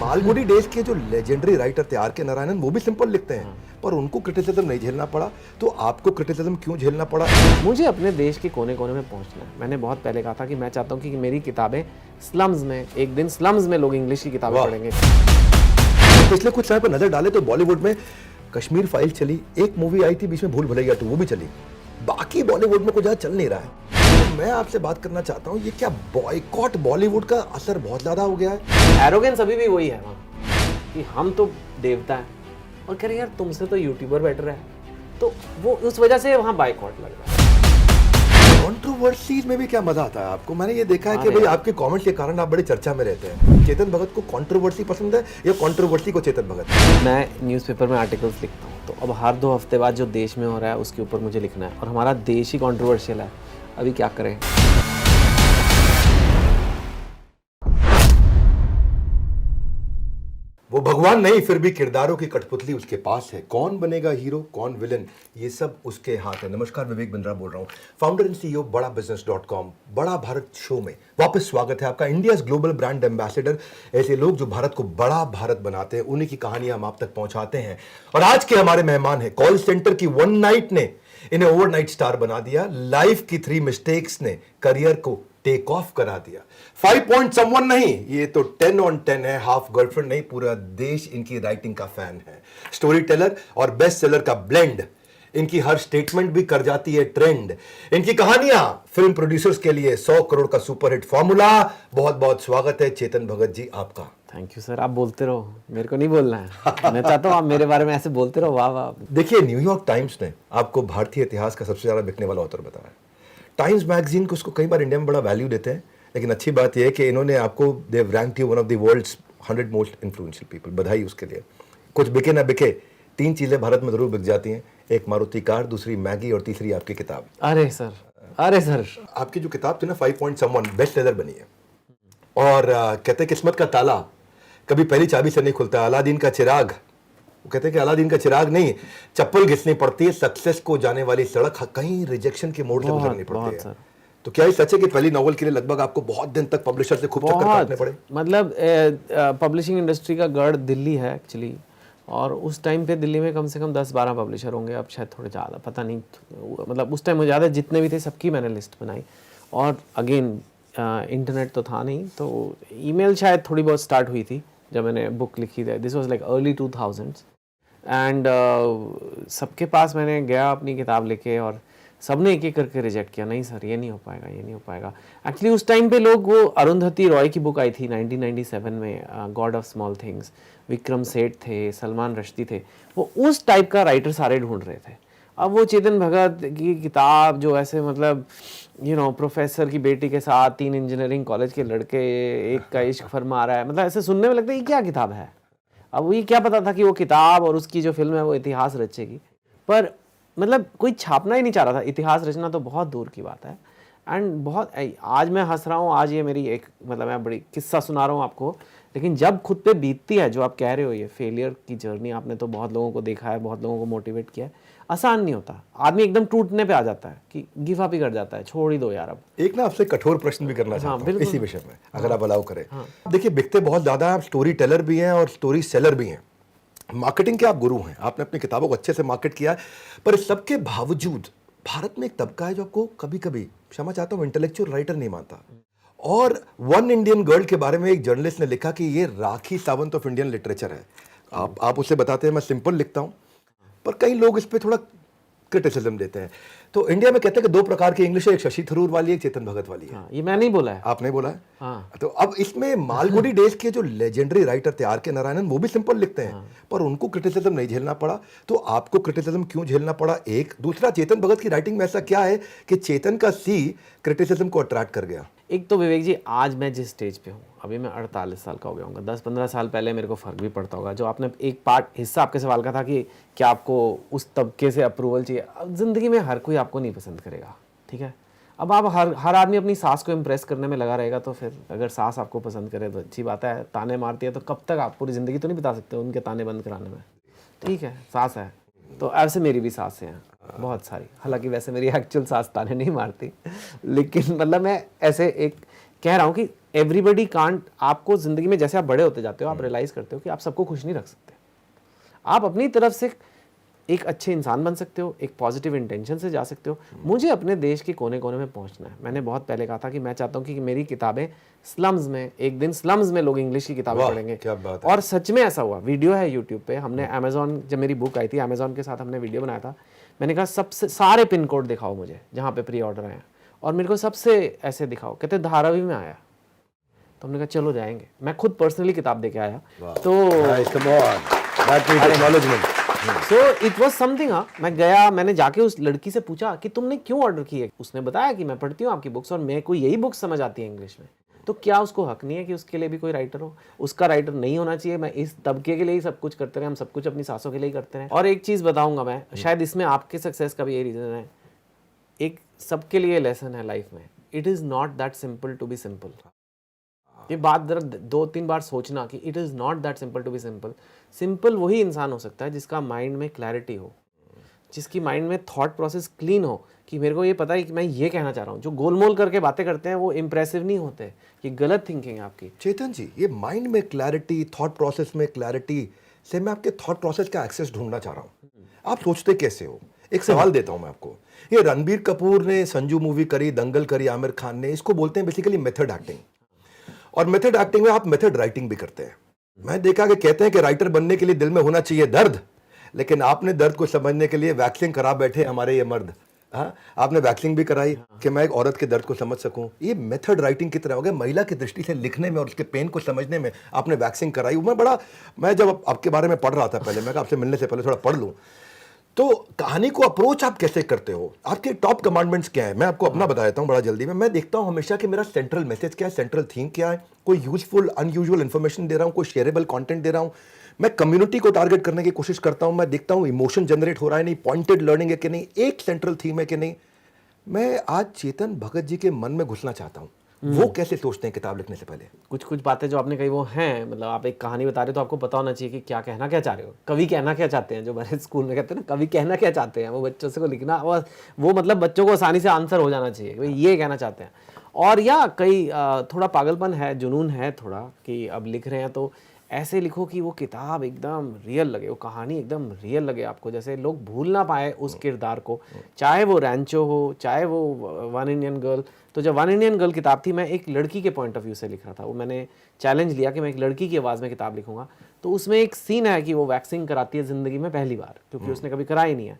Malgudi days के जो legendary writer थे आर के नारायणन, वो भी सिंपल लिखते हैं, पर उनको क्रिटिसिज्म नहीं झेलना पड़ा, तो आपको क्रिटिसिज्म क्यों झेलना पड़ा? मुझे अपने देश के कोने कोने में पहुंचना है। मैंने बहुत पहले कहा था कि मैं चाहता हूं कि मेरी किताबें स्लम्स में, एक दिन स्लम्स में लोग इंग्लिश की किताबें पढ़ेंगे। पिछले कुछ समय पर नजर डाले तो बॉलीवुड में कश्मीर फाइल चली, एक मूवी आई थी बीच में भूल भुलैया 2, वो भी चली, बाकी बॉलीवुड में कुछ ज्यादा चल नहीं रहा है। तो मैं आपसे बात करना चाहता हूँ, ये क्या बॉयकॉट बॉलीवुड का असर बहुत ज्यादा हो गया है? एरोगेंस अभी भी वही है वहाँ कि हम तो देवता हैं और कह रहे यार तुमसे तो यूट्यूबर बेटर है, तो वो उस वजह से वहाँ बाइकआउट लग रहा है। कंट्रोवर्सीज में भी क्या मजा आता है आपको? मैंने ये देखा है कि भाई आपके कमेंट्स के कारण आप बड़ी चर्चा में रहते हैं। चेतन भगत को कंट्रोवर्सी पसंद है या कंट्रोवर्सी को चेतन भगत? मैं न्यूज़पेपर में आर्टिकल्स लिखता हूँ, तो अब हर 2 हफ्ते बाद जो देश में हो रहा है उसके ऊपर मुझे लिखना है, और हमारा देश ही कंट्रोवर्शियल है। अभी क्या करें? वो भगवान नहीं, फिर भी किरदारों की कठपुतली उसके पास है। कौन बनेगा हीरो, कौन विलन, ये सब उसके हाथ है। नमस्कार, विवेक बिंद्रा बोल रहा हूँ, फाउंडर एंड सीईओ बड़ाबिजनेस.com। बड़ा भारत शो में वापस स्वागत है आपका। इंडियाज ग्लोबल ब्रांड एम्बेसडर, ऐसे लोग जो भारत को बड़ा भारत बनाते हैं, उन्हीं की कहानियां हम आप तक पहुंचाते हैं। और आज के हमारे मेहमान हैं, कॉल सेंटर की वन नाइट ने इन्हें ओवरनाइट स्टार बना दिया, लाइफ की 3 मिस्टेक्स ने करियर को टेक ऑफ करा दिया। 5 पॉइंट समवन नहीं, ये तो 10 on 10 है। हाफ गर्लफ्रेंड नहीं, पूरा देश इनकी राइटिंग का फैन है। स्टोरी टेलर और बेस्ट सेलर का ब्लेंड, इनकी हर स्टेटमेंट भी कर जाती है ट्रेंड। इनकी कहानियां फिल्म प्रोड्यूसर्स के लिए 100 करोड़ का सुपरहिट फॉर्मूला। बहुत बहुत स्वागत है चेतन भगत जी आपका। थैंक यू सर, आप बोलते रहो, मेरे को नहीं बोलना है। मैं चाहता हूँ आप मेरे बारे में ऐसे बोलते रहो। वाह वाह। देखिए, न्यूयॉर्क टाइम्स ने आपको भारतीय इतिहास का सबसे ज्यादा बिकने वाला ऑथर बताया। टाइम्स मैगजीन को उसको कई बार इंडिया में बड़ा वैल्यू देते हैं, लेकिन अच्छी बात यह है कि इन्होंने आपको they ranked you one of the world's 100 most influential people. बधाई उसके लिए। कुछ बिके ना बिके, 3 चीजें भारत में जरूर बिक जाती हैं, एक मारुति कार, दूसरी मैगी और तीसरी आपकी किताब। अरे सर, अरे सर, आपकी जो किताब थी ना 5 पॉइंट समवन, बेस्ट सेलर बनी है। और कहते हैं किस्मत का ताला कभी पहली चाबी से नहीं खुलता। अलादीन का चिराग, वो कहते हैं कि अलादीन का चिराग नहीं, चप्पल घिसनी पड़ती है। सक्सेस को जाने वाली सड़क कहीं रिजेक्शन के मोड़ से गुजरनी पड़ती है। तो क्या ये सच है कि पहली नॉवल के लिए लगभग आपको बहुत दिन तक पब्लिशर से खूब चक्कर काटने पड़े? मतलब पब्लिशिंग इंडस्ट्री का गढ़ दिल्ली है एक्चुअली, और उस टाइम पे दिल्ली में कम से कम 10-12 पब्लिशर होंगे, अब शायद थोड़े ज़्यादा, पता नहीं। मतलब उस टाइम मुझे ज़्यादा, जितने भी थे सबकी मैंने लिस्ट बनाई। और अगेन इंटरनेट तो था नहीं, तो ईमेल शायद थोड़ी बहुत स्टार्ट हुई थी जब मैंने बुक लिखी थी। This was like early 2000s and सबके पास मैंने गया अपनी किताब लेके, और सबने एक एक करके रिजेक्ट किया। नहीं सर, ये नहीं हो पाएगा, ये नहीं हो पाएगा। एक्चुअली उस टाइम पे लोग, वो अरुंधति रॉय की बुक आई थी 1997 में, God of small things, Vikram Seth थे, सलमान रश्दी थे, वो उस टाइप का राइटर सारे ढूंढ रहे थे। अब वो चेतन भगत की किताब जो ऐसे, मतलब प्रोफेसर की बेटी के साथ 3 इंजीनियरिंग कॉलेज के लड़के, एक का इश्क फरमा रहा है, मतलब ऐसे सुनने में लगता है ये क्या किताब है। अब ये क्या पता था कि वो किताब और उसकी जो फिल्म है वो इतिहास रचेगी, पर मतलब कोई छापना ही नहीं चाह रहा था। इतिहास रचना तो बहुत दूर की बात है। एंड बहुत, आज मैं हंस रहा हूँ, आज ये मेरी एक, मतलब मैं बड़ी किस्सा सुना रहा हूँ आपको, लेकिन जब खुद पे बीतती है, जो आप कह रहे हो, ये फेलियर की जर्नी, आपने तो बहुत लोगों को देखा है, बहुत लोगों को मोटिवेट किया है, आसान नहीं होता। आदमी एकदम टूटने पे आ जाता है कि गिव अप ही कर जाता है, छोड़ ही दो यार। अब एक ना आपसे कठोर प्रश्न भी करना चाहता हूं इसी विषय में, अगर आप अलाउ करें। देखिए, बिकते बहुत ज्यादा, आप स्टोरी टेलर भी हैं और स्टोरी सेलर भी हैं, मार्केटिंग के आप गुरु हैं, आपने अपनी किताबों को अच्छे से मार्केट किया है। पर इस सबके बावजूद भारत में एक तबका है जो आपको कभी कभी, क्षमा चाहता हूं, इंटेलेक्चुअल राइटर नहीं मानता। और वन इंडियन गर्ल के बारे में एक जर्नलिस्ट ने लिखा कि ये Rakhi Sawant of Indian literature है। आप उसे बताते हैं मैं सिंपल लिखता हूं, पर कई लोग इस पर थोड़ा क्रिटिसिज्म देते हैं। तो इंडिया में कहते हैं कि 2 प्रकार की इंग्लिश है, एक शशि थरूर वाली, एक चेतन भगत वाली है। हाँ, ये मैं नहीं बोला है, आपने बोला है। हाँ। तो अब इसमें मालगुडी डेज के जो लेजेंडरी राइटर थे आर के नारायणन, वो भी सिंपल लिखते हैं, पर उनको क्रिटिसिज्म नहीं झेलना पड़ा, तो आपको क्रिटिसिज्म क्यों झेलना पड़ा? एक दूसरा, चेतन भगत की राइटिंग में ऐसा क्या है कि चेतन का सी क्रिटिसिज्म को अट्रैक्ट कर गया? एक तो विवेक जी, आज मैं जिस स्टेज पे हूँ, अभी मैं 48 साल का हो गया हूँ, 10-15 साल पहले मेरे को फ़र्क भी पड़ता होगा। जो आपने एक पार्ट हिस्सा आपके सवाल का था कि क्या आपको उस तबके से अप्रूवल चाहिए, अब ज़िंदगी में हर कोई आपको नहीं पसंद करेगा, ठीक है। अब आप हर आदमी अपनी सास को इम्प्रेस करने में लगा रहेगा, तो फिर अगर सास आपको पसंद करे तो अच्छी बात है, ताने मारती है तो कब तक आप पूरी ज़िंदगी तो नहीं बिता सकते उनके ताने बंद कराने में, ठीक है। सास है तो ऐसे मेरी भी सासें हैं बहुत सारी, हालांकि वैसे मेरी एक्चुअल सास ताने नहीं मारती, लेकिन मतलब मैं ऐसे एक कह रहा हूँ कि एवरीबडी कांट, आपको ज़िंदगी में जैसे आप बड़े होते जाते हो आप रियलाइज़ करते हो कि आप सबको खुश नहीं रख सकते। आप अपनी तरफ से एक अच्छे इंसान बन सकते हो, एक पॉजिटिव इंटेंशन से जा सकते हो। मुझे अपने देश के कोने कोने में पहुंचना है। मैंने बहुत पहले कहा था कि मैं चाहता हूं कि मेरी किताबें स्लम्स में, एक दिन स्लम्स में लोग इंग्लिश की किताबें पढ़ेंगे। क्या बात है। और सच में ऐसा हुआ। वीडियो है यूट्यूब पे। हमने अमेजोन, जब मेरी बुक आई थी अमेजोन के साथ हमने वीडियो बनाया था। मैंने कहा सबसे सारे पिन कोड दिखाओ मुझे जहाँ पे प्री ऑर्डर आए, और मेरे को सबसे ऐसे दिखाओ। कहते धारावी में आया। तो हमने कहा चलो जाएंगे। मैं खुद पर्सनली किताब दे के आया। तो सो इट वॉज समथिंग। मैं गया, मैंने जाके उस लड़की से पूछा कि तुमने क्यों ऑर्डर की है। उसने बताया कि मैं पढ़ती हूँ आपकी बुक्स और मेरे को यही बुक्स समझ आती है इंग्लिश में। तो क्या उसको हक नहीं है कि उसके लिए भी कोई राइटर हो? उसका राइटर नहीं होना चाहिए। मैं इस तबके के लिए ही सब कुछ करते रहे, हम सब कुछ अपनी सासों के लिए ही करते रहे। और एक चीज़ बताऊंगा मैं, शायद इसमें आपके सक्सेस का भी ये रीज़न है। एक सबके लिए लेसन है लाइफ में, it is not that simple to be simple. ये बात जरा 2-3 बार सोचना कि it is not that simple to be simple. Simple वही इंसान हो सकता है जिसका माइंड में क्लैरिटी हो, जिसकी माइंड में थॉट प्रोसेस क्लीन हो, कि मेरे को ये पता है कि मैं ये कहना चाह रहा हूँ। जो गोलमोल करके बातें करते हैं वो इंप्रेसिव नहीं होते। ये गलत थिंकिंग है आपकी। चेतन जी, ये माइंड में क्लैरिटी, थॉट प्रोसेस में क्लैरिटी से मैं आपके थॉट प्रोसेस का एक्सेस ढूंढना चाह रहा हूँ। आप सोचते कैसे हो? एक सवाल देता हूँ मैं आपको। ये रणबीर कपूर ने संजू मूवी करी, दंगल करी, आमिर खान ने, इसको बोलते हैं बेसिकली मेथड एक्टिंग। और मेथड एक्टिंग में आप मेथड राइटिंग भी करते हैं। मैं देखा कि कहते हैं कि राइटर बनने के लिए दिल में होना चाहिए दर्द, लेकिन आपने दर्द को समझने के लिए वैक्सिंग करा बैठे हमारे ये मर्द। हाँ, आपने वैक्सिंग भी कराई कि मैं एक औरत के दर्द को समझ सकूं। ये मेथड राइटिंग की तरह हो गया। महिला की दृष्टि से लिखने में और उसके पेन को समझने में आपने वैक्सिंग कराई। मैं जब आपके बारे में पढ़ रहा था पहले, मैं आपसे मिलने से पहले थोड़ा पढ़ लूं। तो कहानी को अप्रोच आप कैसे करते हो? आपके टॉप कमांडमेंट्स क्या है? मैं आपको अपना बता देता हूँ बड़ा जल्दी में। मैं देखता हूँ हमेशा कि मेरा सेंट्रल मैसेज क्या है, सेंट्रल थीम क्या है, कोई यूजफुल अनयूजुअल इन्फॉर्मेशन दे रहा हूँ, कोई शेयरेबल कंटेंट दे रहा हूँ। मैं कम्युनिटी को टारगेट करने की कोशिश करता हूँ। मैं देखता हूँ इमोशन जनरेट हो रहा है नहीं, पॉइंटेड लर्निंग है कि नहीं, एक सेंट्रल थीम है कि नहीं। मैं आज चेतन भगत जी के मन में घुसना चाहता हूँ। वो कैसे सोचते हैं किताब लिखने से पहले? कुछ कुछ बातें जो आपने कही वो हैं, मतलब आप एक कहानी बता रहे हो तो आपको पता होना चाहिए कि क्या कहना क्या चाह रहे हो। कवि कहना क्या चाहते हैं, जो हमारे स्कूल में कहते हैं ना, कवि कहना क्या चाहते हैं, वो बच्चों से को लिखना, वो मतलब बच्चों को आसानी से आंसर हो जाना चाहिए कि ये कहना चाहते हैं। और या कई थोड़ा पागलपन है, जुनून है थोड़ा, कि अब लिख रहे हैं तो ऐसे लिखो कि वो किताब एकदम रियल लगे, वो कहानी एकदम रियल लगे आपको, जैसे लोग भूल ना पाए उस किरदार को, चाहे वो रैंचो हो, चाहे वो वन इंडियन गर्ल। तो जब वन इंडियन गर्ल किताब थी, मैं एक लड़की के पॉइंट ऑफ व्यू से लिख रहा था। वो मैंने चैलेंज लिया कि मैं एक लड़की की आवाज़ में किताब लिखूंगा। तो उसमें एक सीन है कि वो वैक्सिंग कराती है ज़िंदगी में पहली बार, क्योंकि उसने कभी कराई नहीं है,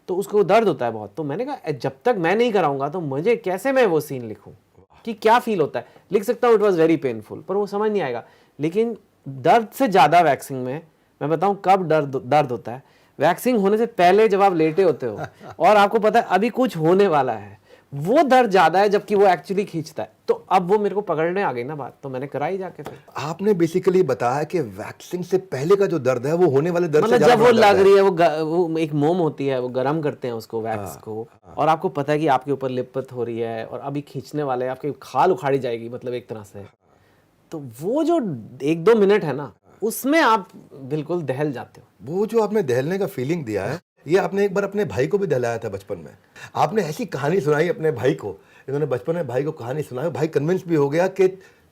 तो उसको दर्द होता है बहुत। तो मैंने कहा जब तक मैं नहीं कराऊंगा तो मुझे कैसे मैं वो सीन लिखूँ कि क्या फील होता है। लिख सकता हूँ इट वॉज वेरी पेनफुल, पर वो समझ नहीं आएगा। लेकिन दर्द से ज़्यादा वैक्सिंग में, मैं बताऊं कब दर्द होता है, वैक्सिंग होने से पहले जब आप लेटे होते हो और आपको पता है अभी कुछ होने वाला है, वो दर्द ज़्यादा है जबकि वो एक्चुअली खींचता है। तो अब वो मेरे को पकड़ने आ गई ना बात, तो मैंने कराई जाके। फिर आपने बेसिकली बताया कि वैक्सिंग से पहले का जो दर्द है वो होने वाले दर्द से मतलब ज्यादा जब वो बड़ा दर्द लग रही है, वो एक मोम होती है, वो गर्म करते हैं उसको, वैक्स को, और आपको पता है कि आपके ऊपर लिपत हो रही है और अभी खींचने वाले हैं, आपकी खाल उखाड़ी जाएगी मतलब एक तरह से। तो वो जो 1-2 मिनट है ना, उसमें आप बिल्कुल दहल जाते हो। वो जो आपने दहलने का फीलिंग दिया है, ये आपने एक बार अपने भाई को भी दहलाया था बचपन में। आपने ऐसी कहानी सुनाई अपने भाई को, इन्होंने बचपन में भाई को कहानी सुनाई, भाई कन्विंस भी हो गया कि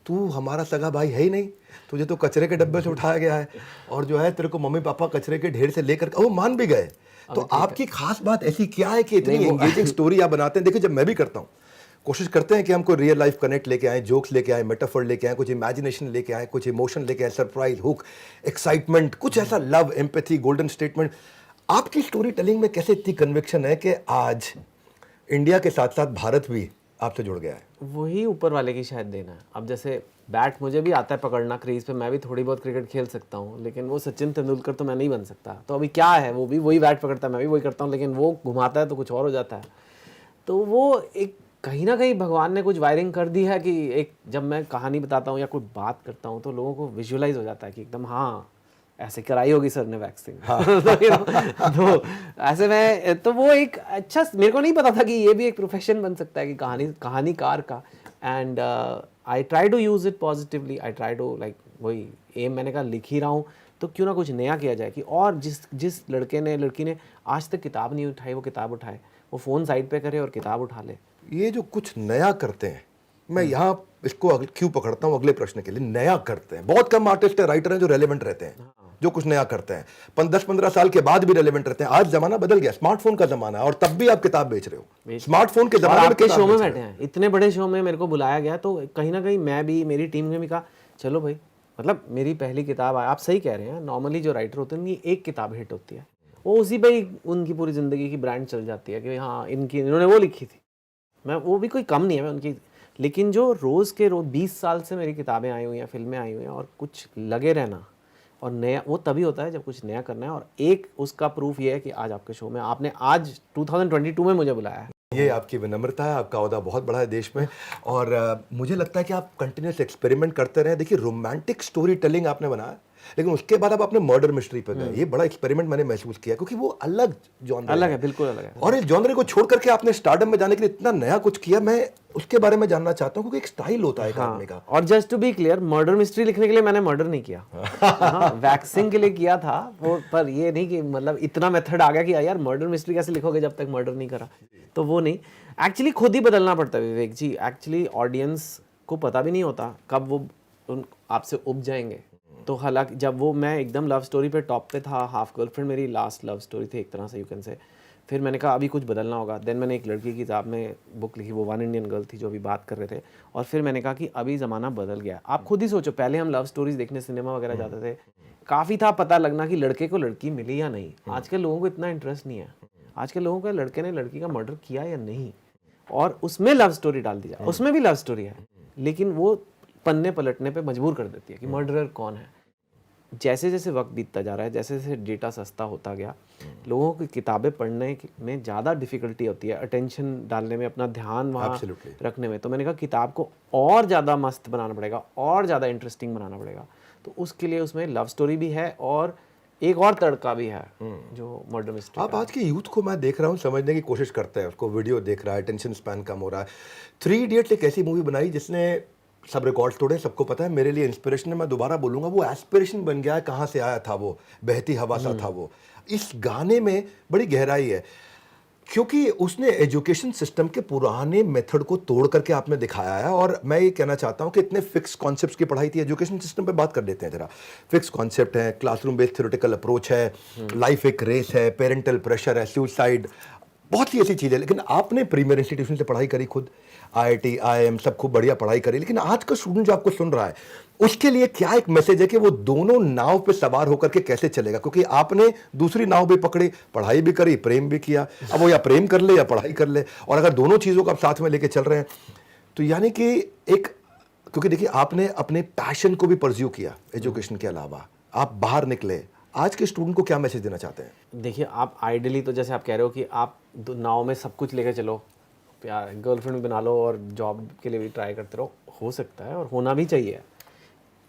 तू हमारा सगा भाई है ही नहीं, तुझे तो कचरे के डब्बे से उठाया गया है, और जो है तेरे को मम्मी पापा कचरे के ढेर से लेकर, वो मान भी गए। तो आपकी खास बात ऐसी क्या है कि इतनी एंगेजिंग स्टोरी आप बनाते हैं? देखिए, जब मैं भी करता हूँ, कोशिश करते हैं कि हमको रियल लाइफ कनेक्ट लेके आए, जोक्स लेके आए, मेटाफर लेके आए, कुछ इमेजिनेशन लेके आए, कुछ इमोशन लेके आए, सरप्राइज, हुक, एक्साइटमेंट, कुछ ऐसा, लव, एम्पैथी, गोल्डन स्टेटमेंट। आपकी स्टोरी टेलिंग में कैसे इतनी कन्विक्शन है कि आज इंडिया के साथ साथ भारत भी आपसे जुड़ गया है? वही ऊपर वाले की शायद देना है। अब जैसे बैट मुझे भी आता है पकड़ना क्रीज पे, मैं भी थोड़ी बहुत क्रिकेट खेल सकता हूँ, लेकिन वो सचिन तेंदुलकर तो मैं नहीं बन सकता। तो अभी क्या है, वो भी वही बैट पकड़ता है, मैं भी वही करता हूँ, लेकिन वो घुमाता है तो कुछ और हो जाता है। तो वो एक कहीं ना कहीं भगवान ने कुछ वायरिंग कर दी है कि एक जब मैं कहानी बताता हूँ या कोई बात करता हूँ तो लोगों को विजुअलाइज हो जाता है कि एकदम हाँ ऐसे कराई होगी सर ने वैक्सिंग। हाँ। तो ऐसे में तो वो एक अच्छा, मेरे को नहीं पता था कि ये भी एक प्रोफेशन बन सकता है कि कहानीकार का। And I try to use it positively, I try to like, वही एम मैंने कहा लिख ही रहा हूँ तो क्यों ना कुछ नया किया जाए कि, और जिस लड़की ने आज तक किताब नहीं उठाई वो किताब उठाए, वो फ़ोन साइड पे करे और किताब उठा ले। ये जो कुछ नया करते हैं, मैं यहाँ इसको क्यों पकड़ता हूँ अगले प्रश्न के लिए, नया करते हैं। बहुत कम आर्टिस्ट है, राइटर हैं जो रेलेवेंट रहते हैं, जो कुछ नया करते हैं 10-15 साल के बाद भी रेलेवेंट रहते हैं। आज जमाना बदल गया, स्मार्टफोन का जमाना है, और तब भी आप किताब बेच रहे हो स्मार्टफोन के और जमाने में। आपके किताब शो में बेच रहे बैठे हैं, इतने बड़े शो में मेरे को बुलाया गया, तो कहीं ना कहीं मैं भी, मेरी टीम ने भी कहा चलो भाई, मतलब मेरी पहली किताब, आप सही कह रहे हैं, नॉर्मली जो राइटर होते हैं उनकी एक किताब हिट होती है, वो उसी पे ही उनकी पूरी ज़िंदगी की ब्रांड चल जाती है कि हाँ इन्होंने वो लिखी थी। मैं वो भी कोई कम नहीं है मैं उनकी, लेकिन जो रोज़ के रोज़ 20 साल से मेरी किताबें आई हुई हैं, फिल्में आई हुई हैं, और कुछ लगे रहना और नया, वो तभी होता है जब कुछ नया करना है। और एक उसका प्रूफ ये है कि आज आपके शो में आपने आज 2022 में मुझे बुलाया है। ये आपकी विनम्रता है, आपका ओहदा बहुत बड़ा है देश में, और मुझे लगता है कि आप कंटिन्यूस एक्सपेरिमेंट करते रहे। देखिए रोमांटिक स्टोरी टेलिंग आपने बनाया, लेकिन उसके बाद अब आपने मर्डर मिस्ट्री पे गए, ये बड़ा एक्सपेरिमेंट मैंने महसूस किया, क्योंकि वो अलग जॉनर अलग है, बिल्कुल अलग है। और इस जॉनर को छोड़ करके आपने स्टारडम में जाने के लिए इतना नया कुछ किया, मैं उसके बारे में जानना चाहता हूँ, क्योंकि एक स्टाइल होता है एक आदमी का। और just to be clear, murder mystery लिखने के लिए मैंने मर्डर नहीं किया, हाँ, वैक्सिंग के लिए किया था वो, पर ये नहीं कि मतलब इतना मेथड आ गया कि यार मर्डर मिस्ट्री कैसे लिखोगे जब तक मर्डर नहीं करा, तो वो नहीं। एक्चुअली खुद ही बदलना पड़ता है विवेक जी, एक्चुअली ऑडियंस को पता भी नहीं होता कब वो आपसे उब जाएंगे। तो हालांकि जब वो, मैं एकदम लव स्टोरी पे टॉप पे था, हाफ गर्लफ्रेंड मेरी लास्ट लव स्टोरी थी एक तरह से, यू कैन से। फिर मैंने कहा अभी कुछ बदलना होगा, देन मैंने एक लड़की की किताब में बुक लिखी, वो वन इंडियन गर्ल थी जो अभी बात कर रहे थे, और फिर मैंने कहा कि अभी ज़माना बदल गया। आप खुद ही सोचो, पहले हम लव स्टोरीज देखने सिनेमा वगैरह जाते थे, काफ़ी था पता लगना कि लड़के को लड़की मिली या नहीं। आजकल लोगों को इतना इंटरेस्ट नहीं है, आजकल लोगों का लड़के ने लड़की का मर्डर किया या नहीं, और उसमें लव स्टोरी डाल दी जाए, उसमें भी लव स्टोरी है, लेकिन वो पन्ने पलटने पे मजबूर कर देती है कि मर्डरर कौन है। जैसे जैसे वक्त बीतता जा रहा है, जैसे जैसे डेटा सस्ता होता गया, लोगों की किताबें पढ़ने में ज़्यादा डिफ़िकल्टी होती है, अटेंशन डालने में, अपना ध्यान वहाँ रखने में। तो मैंने कहा किताब को और ज़्यादा मस्त बनाना पड़ेगा, और ज़्यादा इंटरेस्टिंग बनाना पड़ेगा। तो उसके लिए उसमें लव स्टोरी भी है और एक और तड़का भी है जो मर्डर मिस्ट्री। आप आज के यूथ को मैं देख रहा हूँ, समझने की कोशिश करते हैं, उसको वीडियो देख रहा है, अटेंशन स्पैन कम हो रहा है। 3 इडियट्स एक ऐसी मूवी बनाई जिसने सब रिकॉर्ड्स तोड़े, सबको पता है, मेरे लिए इंस्पिरेशन है। मैं दोबारा बोलूंगा, वो एस्पिरेशन बन गया है। कहाँ से आया था वो, बहती हवा सा था वो। इस गाने में बड़ी गहराई है, क्योंकि उसने एजुकेशन सिस्टम के पुराने मेथड को तोड़ करके आपने दिखाया है। और मैं ये कहना चाहता हूँ कि इतने फिक्स कॉन्सेप्ट्स की पढ़ाई थी, एजुकेशन सिस्टम पे बात कर लेते हैं जरा। फिक्स कॉन्सेप्ट है, क्लासरूम बेस्ड थ्योरेटिकल अप्रोच है, लाइफ एक रेस है, पेरेंटल प्रेशर है, सुसाइड, बहुत सी ऐसी चीज़ें। लेकिन आपने प्रीमियर इंस्टीट्यूशन से पढ़ाई करी, खुद IIT IIM सब खूब बढ़िया पढ़ाई करी, लेकिन आज का स्टूडेंट जो आपको सुन रहा है उसके लिए क्या एक मैसेज है कि वो दोनों नाव पे सवार होकर के कैसे चलेगा? क्योंकि आपने दूसरी नाव भी पकड़ी, पढ़ाई भी करी, प्रेम भी किया। अब वो या प्रेम कर ले या पढ़ाई कर ले, और अगर दोनों चीज़ों को आप साथ में लेके चल रहे हैं तो यानी कि एक, क्योंकि देखिए आपने अपने पैशन को भी परस्यू किया एजुकेशन के अलावा, आप बाहर निकले। आज के स्टूडेंट को क्या मैसेज देना चाहते हैं? देखिए, आप आइडियली तो जैसे आप कह रहे हो कि आप नाव में सब कुछ लेकर चलो, प्यार गर्लफ्रेंड भी बना लो और जॉब के लिए भी ट्राई करते रहो, हो सकता है और होना भी चाहिए।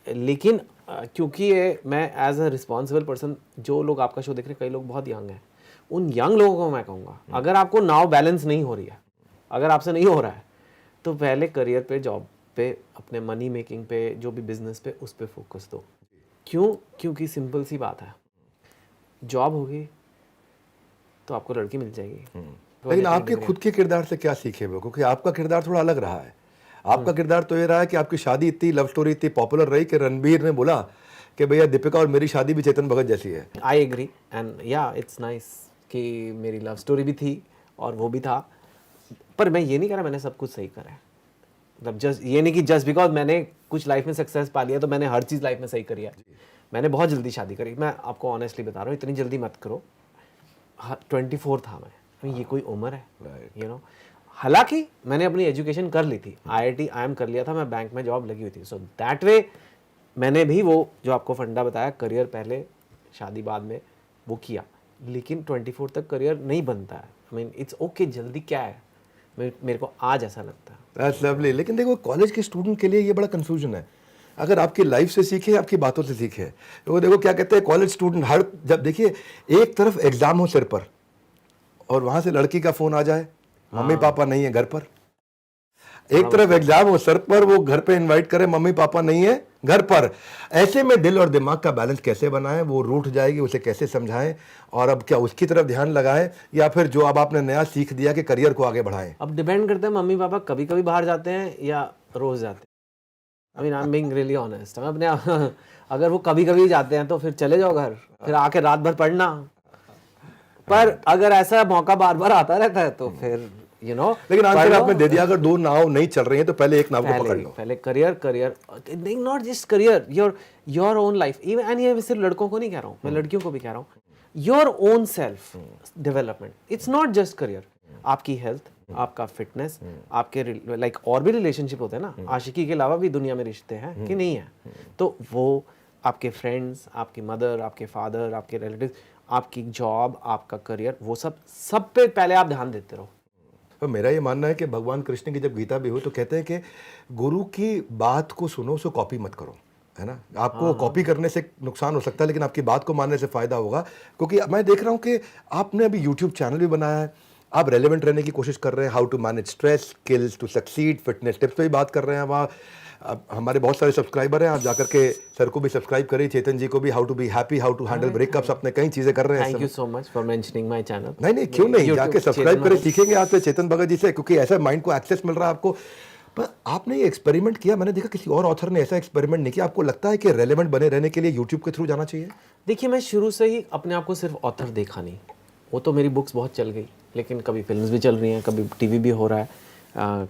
लेकिन क्योंकि ये मैं एज अ रिस्पॉन्सिबल पर्सन, जो लोग आपका शो देख रहे हैं, कई लोग बहुत यंग हैं, उन यंग लोगों को मैं कहूँगा, अगर आपको नाव बैलेंस नहीं हो रही है, अगर आपसे नहीं हो रहा है, तो पहले करियर पे, जॉब पे, अपने मनी मेकिंग पे, जो भी बिजनेस पे, उस पर फोकस दो। क्यों? क्योंकि सिंपल सी बात है, जॉब होगी तो आपको लड़की मिल जाएगी। लेकिन आपके खुद के किरदार से क्या सीखे वो? क्योंकि आपका किरदार थोड़ा अलग रहा है। आपका किरदार तो ये रहा है कि आपकी शादी इतनी, लव स्टोरी इतनी पॉपुलर रही कि रणबीर ने बोला कि भैया दीपिका और मेरी शादी भी चेतन भगत जैसी है। आई एग्री, एंड या इट्स नाइस कि मेरी लव स्टोरी भी थी और वो भी था, पर मैं ये नहीं कह रहा मैंने सब कुछ सही करा है। मतलब जस्ट ये नहीं कि जस्ट बिकॉज मैंने कुछ लाइफ में सक्सेस पा लिया तो मैंने हर चीज़ लाइफ में सही करी है। मैंने बहुत जल्दी शादी करी, मैं आपको ऑनेस्टली बता रहा हूँ, इतनी जल्दी मत करो। 24 था मैं, ये कोई उम्र है, यू नो। हालांकि मैंने अपनी एजुकेशन कर ली थी, IIT IIM कर लिया था, मैं बैंक में जॉब लगी हुई थी, सो दैट वे मैंने भी वो जो आपको फंडा बताया, करियर पहले शादी बाद में, वो किया। लेकिन 24 तक करियर नहीं बनता है। आई मीन इट्स ओके, जल्दी क्या है, मेरे को आज ऐसा लगता है। That's lovely. लेकिन देखो, कॉलेज के स्टूडेंट के लिए ये बड़ा कंफ्यूजन है। अगर आपकी लाइफ से सीखे, आपकी बातों से सीखे, तो देखो क्या कहते हैं कॉलेज स्टूडेंट, हर जब देखिए एक तरफ एग्जाम हो सिर पर और वहां से लड़की का फोन आ जाए, मम्मी पापा नहीं है घर पर। एक तरफ एग्जाम हो सर पर, वो घर पे इनवाइट करे, मम्मी पापा नहीं है घर पर। ऐसे में दिल और दिमाग का बैलेंस कैसे बनाएं? वो रूठ जाएगी, उसे कैसे समझाएं? और अब क्या उसकी तरफ ध्यान लगाएं, या फिर जो अब आपने नया सीख दिया कि करियर को आगे बढ़ाएं? अब डिपेंड करता है, मम्मी पापा कभी कभी बाहर जाते हैं या रोज जाते हैं। I mean I am being really honest. मैं अपने अगर वो कभी कभी जाते हैं तो फिर चले जाओ घर, फिर आके रात भर पढ़ना। पर अगर ऐसा मौका बार बार आता रहता है तो फिर यू नो। लेकिन आंसर आपने दे दिया, अगर दो नाव नहीं चल रही हैं तो पहले एक नाव को पकड़ लो। पहले career not just career, your own life. Even ये सिर्फ लड़कों को नहीं कह रहा हूँ, मैं लड़कियों को भी कह रहा हूँ। Your own self development, it's not just career. आपकी हेल्थ, आपका फिटनेस, आपके लाइक और भी रिलेशनशिप होते हैं ना, आशिकी के अलावा भी दुनिया में रिश्ते हैं कि नहीं है, तो वो आपके फ्रेंड्स, आपकी मदर, आपके फादर, आपके रिलेटिव, आपकी जॉब, आपका करियर, वो सब पे पहले आप ध्यान देते रहो। तो मेरा ये मानना है कि भगवान कृष्ण की जब गीता भी हो तो कहते हैं कि गुरु की बात को सुनो, उसको कॉपी मत करो, है ना। आपको कॉपी करने से नुकसान हो सकता है, लेकिन आपकी बात को मानने से फ़ायदा होगा। क्योंकि मैं देख रहा हूँ कि आपने अभी यूट्यूब चैनल भी बनाया है, आप रेलेवेंट रहने की कोशिश कर रहे हैं, how to manage stress, skills to succeed, fitness tips पे भी बात कर रहे हैं। वहाँ हमारे बहुत सारे सब्सक्राइबर हैं, आप जाकर के सर को भी सब्सक्राइब करिए, चेतन जी को भी, how to be happy, how to handle breakups, अपने कई चीज़ें कर रहे हैं। Thank you so much for mentioning my channel. नहीं क्यों नहीं, जाके सब्सक्राइब करें, सीखेंगे आपसे चेतन भगत जी से, क्योंकि ऐसा माइंड को एक्सेस मिल रहा है आपको। पर आपने ये एक्सपेरिमेंट किया, मैंने देखा किसी और ऑथर ने ऐसा एक्सपेरिमेंट नहीं किया। आपको लगता है कि रेलेवेंट बने रहने के लिए यूट्यूब के थ्रू जाना चाहिए? देखिए, मैं शुरू से ही अपने आप को सिर्फ ऑथर देखा नहीं। वो तो मेरी बुक्स बहुत चल गई, लेकिन कभी फिल्म्स भी चल रही हैं, कभी टीवी भी हो रहा है,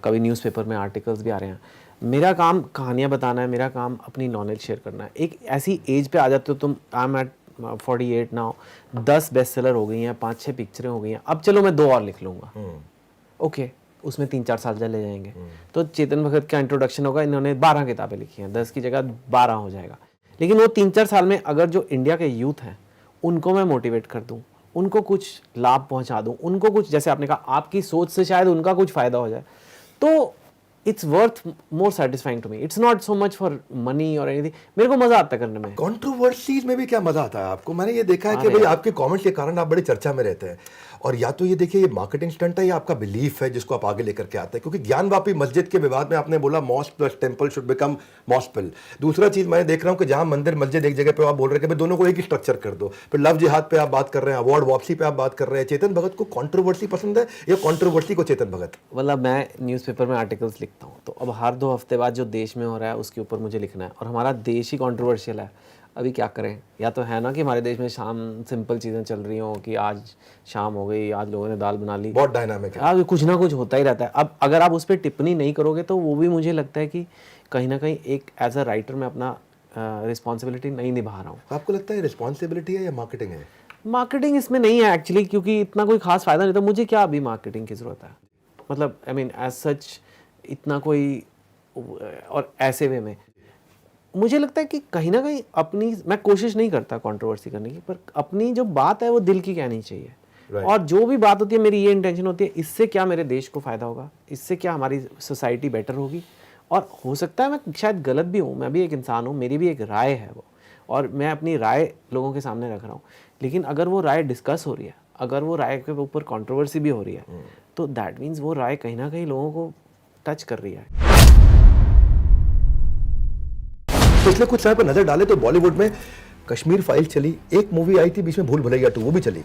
कभी न्यूज़पेपर में आर्टिकल्स भी आ रहे हैं। मेरा काम कहानियाँ बताना है, मेरा काम अपनी नॉलेज शेयर करना है। एक ऐसी एज पे आ जाते हो तुम, I am at 48 now, 10 best seller हो गई हैं, 5-6 पिक्चरें हो गई हैं, अब चलो मैं 2 और लिख लूँगा, ओके, उसमें 3-4 साल चले जाएंगे। तो चेतन भगत का इंट्रोडक्शन होगा, इन्होंने 12 किताबें लिखी हैं, 10 की जगह 12 हो जाएगा। लेकिन वो 3-4 साल में अगर जो इंडिया के यूथ हैं उनको मैं मोटिवेट कर दूँ, उनको कुछ लाभ पहुंचा दूं, उनको कुछ, जैसे आपने कहा, आपकी सोच से शायद उनका कुछ फायदा हो जाए, तो it's worth more satisfying to me. It's not so much for money और एनीथिंग। मेरे को मजा आता है करने में। कंट्रोवर्सीज में भी क्या मजा आता है आपको? मैंने ये देखा है कि भाई आपके कमेंट्स के कारण आप बड़ी चर्चा में रहते हैं। और या तो ये देखिए, ये मार्केटिंग स्टंट है या आपका बिलीफ है जिसको आप आगे लेकर के आते हैं। क्योंकि ज्ञानवापी मस्जिद के विवाद में आपने बोला mosque plus temple should become मॉस्पिल। दूसरा चीज मैं देख रहा हूँ कि जहां मंदिर मस्जिद एक जगह पे आप बोल रहे हैं कि भाई दोनों को एक ही स्ट्रक्चर कर दो। फिर लव जिहाद पे आप बात कर रहे हैं, अवार्ड वापसी पे आप बात कर रहे हैं। चेतन भगत को कंट्रोवर्सी पसंद है या कंट्रोवर्सी को चेतन भगत? मतलब मैं न्यूज़पेपर में आर्टिकल्स लिखता हूँ, तो अब हर 2 हफ्ते बाद जो देश में हो रहा है उसके ऊपर मुझे लिखना है, और हमारा देश ही कंट्रोवर्शियल है। अभी क्या करें, या तो है ना कि हमारे देश में शाम सिंपल चीज़ें चल रही हों कि आज शाम हो गई, आज लोगों ने दाल बना ली, बहुत डायनामिक है, अब कुछ ना कुछ होता ही रहता है। अब अगर आप उस पर टिप्पणी नहीं करोगे तो वो भी मुझे लगता है कि कहीं ना कहीं एक एज अ राइटर मैं अपना रिस्पॉन्सिबिलिटी नहीं निभा रहा हूँ। आपको लगता है रिस्पॉन्सिबिलिटी है या मार्केटिंग है? मार्केटिंग इसमें नहीं है एक्चुअली, क्योंकि इतना कोई खास फायदा नहीं था। मुझे क्या अभी मार्केटिंग की ज़रूरत है, मतलब आई मीन एज सच इतना कोई, और ऐसे वे में मुझे लगता है कि कहीं ना कहीं अपनी, मैं कोशिश नहीं करता कंट्रोवर्सी करने की, पर अपनी जो बात है वो दिल की कहनी चाहिए। और जो भी बात होती है, मेरी ये इंटेंशन होती है, इससे क्या मेरे देश को फ़ायदा होगा, इससे क्या हमारी सोसाइटी बेटर होगी। और हो सकता है मैं शायद गलत भी हूँ, मैं भी एक इंसान हूँ, मेरी भी एक राय है वो, और मैं अपनी राय लोगों के सामने रख रहा हूँ। लेकिन अगर वो राय डिस्कस हो रही है, अगर वो राय के ऊपर कंट्रोवर्सी भी हो रही है, तो दैट मीन्स वो राय कहीं ना कहीं लोगों को टच कर रही है। पिछले कुछ समय पर नजर डाले तो बॉलीवुड में कश्मीर फाइल चली, एक मूवी आई थी बीच में भूल भुलैया 2, वो भी चली।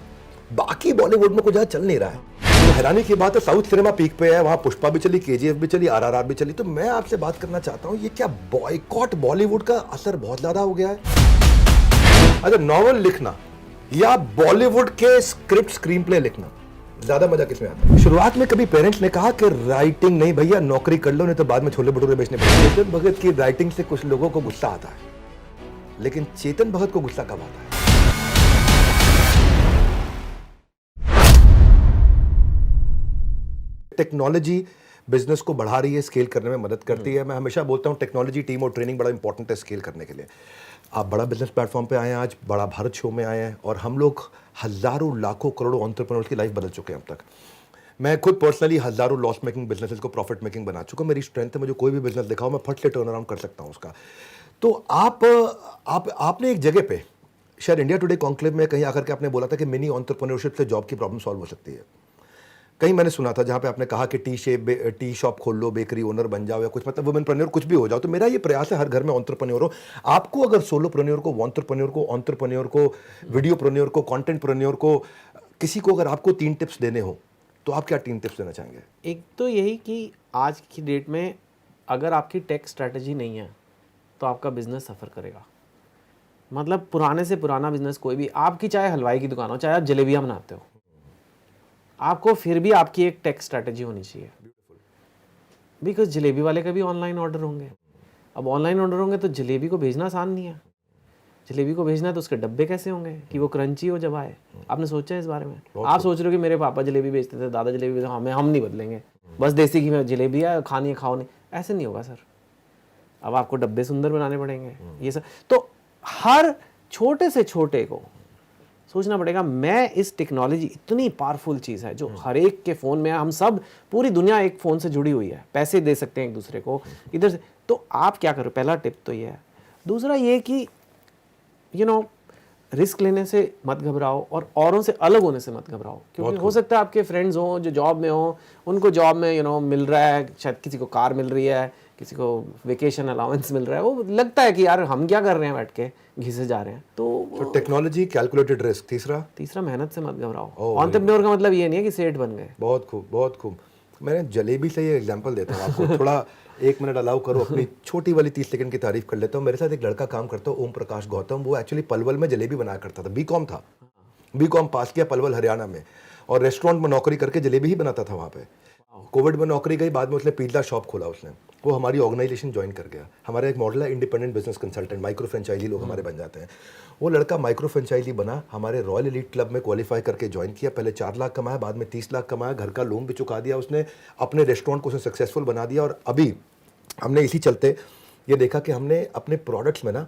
बाकी बॉलीवुड में कुछ ज़्यादा चल नहीं रहा है। तो हैरानी की बात है, साउथ सिनेमा पीक पे है, वहाँ पुष्पा भी चली, KGF भी चली, RRR भी चली। तो मैं आपसे बात करना चाहता हूँ, ये क्या बॉयकॉट बॉलीवुड का असर बहुत ज़्यादा हो गया है? अच्छा, नॉवल लिखना या बॉलीवुड के स्क्रिप्ट स्क्रीन प्ले लिखना, ज्यादा मजा किसमें आता है? शुरुआत में कभी पेरेंट्स ने कहा कि राइटिंग नहीं भैया, नौकरी कर लो, नहीं तो बाद में छोले भटूरे बेचने पड़ेंगे। चेतन भगत की राइटिंग से कुछ लोगों को गुस्सा आता है, लेकिन चेतन भगत को गुस्सा कब आता है? टेक्नोलॉजी बिजनेस को बढ़ा रही है, स्केल करने में मदद करती है। मैं हमेशा बोलता हूँ टेक्नोलॉजी, टीम और ट्रेनिंग बड़ा इंपॉर्टेंट है स्केल करने के लिए। आप बड़ा बिजनेस प्लेटफॉर्म पे आए हैं, आज बड़ा भारत शो में आए हैं, और हम लोग हज़ारों लाखों करोड़ों एंटरप्रेन्योर्स की लाइफ बदल चुके हैं अब तक। मैं खुद पर्सनली हज़ारों लॉस मेकिंग बिजनेसेस को प्रॉफिट मेकिंग बना चुका हूँ। मेरी स्ट्रेंथ है, मुझे कोई भी बिजनेस दिखाओ, मैं फट से टर्न अराउंड कर सकता हूँ उसका। तो आपने एक जगह पे, शायद इंडिया टुडे कॉन्क्लेव में कहीं आकर के आपने बोला था कि मिनी एंटरप्रेन्योरशिप से जॉब की प्रॉब्लम सॉल्व हो सकती है। कहीं मैंने सुना था जहाँ पे आपने कहा कि टी शॉप खोल लो, बेकरी ओनर बन जाओ, या कुछ मतलब वुमेनप्रेन्योर कुछ भी हो जाओ। तो मेरा ये प्रयास है हर घर में एंटरप्रेन्योर हो। आपको अगर सोलोप्रेन्योर को, एंटरप्रेन्योर को, वीडियोप्रेन्योर को, कंटेंटप्रेन्योर को, किसी को अगर आपको 3 टिप्स देने हो तो आप क्या 3 टिप्स देना चाहेंगे? एक तो यही कि आज की डेट में अगर आपकी टेक स्ट्रैटेजी नहीं है तो आपका बिजनेस सफ़र करेगा। मतलब पुराने से पुराना बिजनेस कोई भी, आपकी चाहे हलवाई की दुकान हो, चाहे आप जलेबियाँ बनाते हो, आपको फिर भी आपकी एक टेक स्ट्रैटेजी होनी चाहिए। बिकॉज जलेबी वाले का भी ऑनलाइन ऑर्डर होंगे। अब ऑनलाइन ऑर्डर होंगे तो जलेबी को भेजना आसान नहीं है। जलेबी को भेजना है तो उसके डब्बे कैसे होंगे कि वो क्रंची हो जब आए। आपने सोचा है इस बारे में? आप सोच रहे हो कि मेरे पापा जलेबी बेचते थे, दादा जलेबी बेचते, हमें हम नहीं बदलेंगे, बस देसी घी में जलेबी है, खानी है खाओ नहीं, ऐसे नहीं होगा सर। अब आपको डब्बे सुंदर बनाने पड़ेंगे, ये सब। तो हर छोटे से छोटे को सोचना पड़ेगा। मैं इस टेक्नोलॉजी इतनी पावरफुल चीज़ है जो हर एक के फ़ोन में है, हम सब पूरी दुनिया एक फ़ोन से जुड़ी हुई है, पैसे दे सकते हैं एक दूसरे को इधर से। तो आप क्या करो, पहला टिप तो ये है। दूसरा ये कि रिस्क लेने से मत घबराओ और औरों से अलग होने से मत घबराओ, क्योंकि हो सकता है आपके फ्रेंड्स हों जो जॉब में हो, उनको जॉब में मिल रहा है, शायद किसी को कार मिल रही है, किसी को वेकेशन अलाउंस मिल रहा है, वो लगता है कि यार हम क्या कर रहे हैं बैठ के, घिसे जा रहे हैं। तो टेक्नोलॉजी, कैलकुलेटेड रिस्क। तीसरा मेहनत से मत घबराओ। एंटरप्रेन्योर का मतलब ये नहीं है कि सेठ बन गए। बहुत खूब, बहुत खूब। मैंने जलेबी से ये एग्जांपल देता हूँ आपको, थोड़ा 1 मिनट अलाउ करो, अपनी छोटी वाली 30 सेकंड की तारीफ कर लेता हूँ। मेरे साथ एक लड़का काम करता है, ओम प्रकाश गौतम। वो एक्चुअली पलवल में जलेबी बनाया करता था, बीकॉम था, बीकॉम पास किया पलवल हरियाणा में, और रेस्टोरेंट में नौकरी करके जलेबी ही बनाता था वहाँ पे। कोविड में नौकरी गई, बाद में उसने पिज़्ज़ा शॉप खोला उसने। वो हमारी ऑर्गेनाइजेशन ज्वाइन कर गया। हमारा एक मॉडल है independent business consultant, micro franchisee लोग हमारे बन जाते हैं। वो लड़का माइक्रो फ्रेंचाइजी बना, हमारे रॉयल एलीट क्लब में क्वालिफाई करके ज्वाइन किया। पहले 4 लाख कमाया, बाद में 30 लाख कमाया, घर का लोन भी चुका दिया उसने, अपने रेस्टोरेंट को उसने सक्सेसफुल बना दिया। और अभी हमने इसी चलते ये देखा कि हमने अपने प्रोडक्ट्स में ना,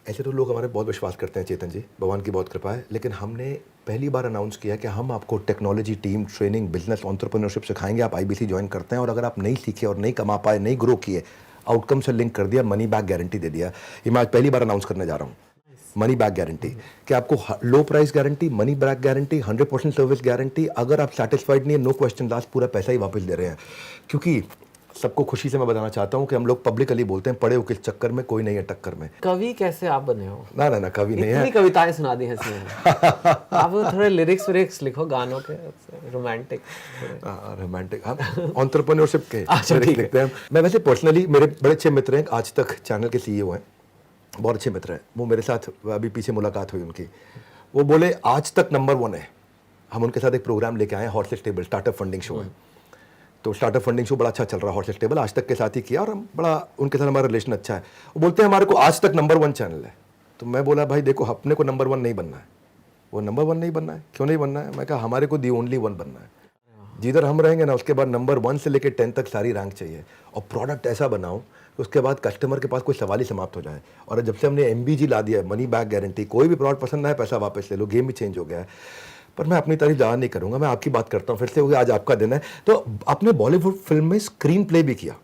ऐसे तो लोग हमारे बहुत विश्वास करते हैं चेतन जी, भगवान की बहुत कृपा है, लेकिन हमने पहली बार अनाउंस किया कि हम आपको technology, team training, business entrepreneurship सिखाएंगे। आप आईबीसी ज्वाइन करते हैं और अगर आप नहीं सीखे और नहीं कमा पाए, नहीं ग्रो किए, आउटकम से लिंक कर दिया, मनी बैक गारंटी दे दिया। ये मैं आज पहली बार अनाउंस करने जा रहा हूँ, मनी बैक गारंटी, कि आपको लो price guarantee, money back guarantee, 100% service guarantee. अगर आप सेटिस्फाइड नहीं है, नो क्वेश्चन लास्ट, पूरा पैसा ही वापस दे रहे हैं। क्योंकि सबको खुशी से मैं बताना चाहता हूँ कि हम लोग पब्लिकली बोलते हैं, पड़े हो किस चक्कर में, कोई नहीं है टक्कर में। कवि कैसे आप बने हो? ना ना ना, कवि नहीं है। इतनी कविताएं सुना दी हंसी में। आप थोड़े लिरिक्स लिखो गानों के, रोमांटिक। रोमांटिक, हम एंटरप्रेन्योरशिप के लिरिक्स लिखते हैं। मैं वैसे पर्सनली, मेरे बड़े अच्छे मित्र हैं, आज तक चैनल के सीईओ हैं, बहुत अच्छे मित्र हैं। वो मेरे साथ अभी पीछे मुलाकात हुई उनकी, वो बोले आज तक नंबर 1 है। हम उनके साथ एक प्रोग्राम लेके आए हैं, horses table startup funding show है। तो स्टार्टअप फंडिंग शो बड़ा अच्छा चल रहा है, हॉर्सेस टेबल आज तक के साथ ही किया, और हम बड़ा उनके साथ हमारा रिलेशन अच्छा है। वो बोलते हैं हमारे को आज तक नंबर 1 चैनल है। तो मैं बोला भाई देखो, अपने को नंबर 1 नहीं बनना है। वो नंबर 1 नहीं बनना है, क्यों नहीं बनना है? मैं कहा हमारे को दी ओनली 1 बनना है। जिधर हम रहेंगे ना, उसके बाद नंबर 1 से लेकर 10 तक सारी रैंक चाहिए, और प्रोडक्ट ऐसा बनाऊं कि उसके बाद कस्टमर के पास कोई सवाल ही समाप्त हो जाए। और जब से हमने MBG ला दिया है, मनी बैक गारंटी, कोई भी प्रोडक्ट पसंद ना है पैसा वापस ले लो, गेम भी चेंज हो गया है। पर मैं अपनी तारीफ ज़्यादा नहीं करूंगा, मैं आपकी बात करता हूँ फिर से, क्योंकि आज आपका दिन है। तो आपने बॉलीवुड फिल्म में स्क्रीन प्ले भी किया।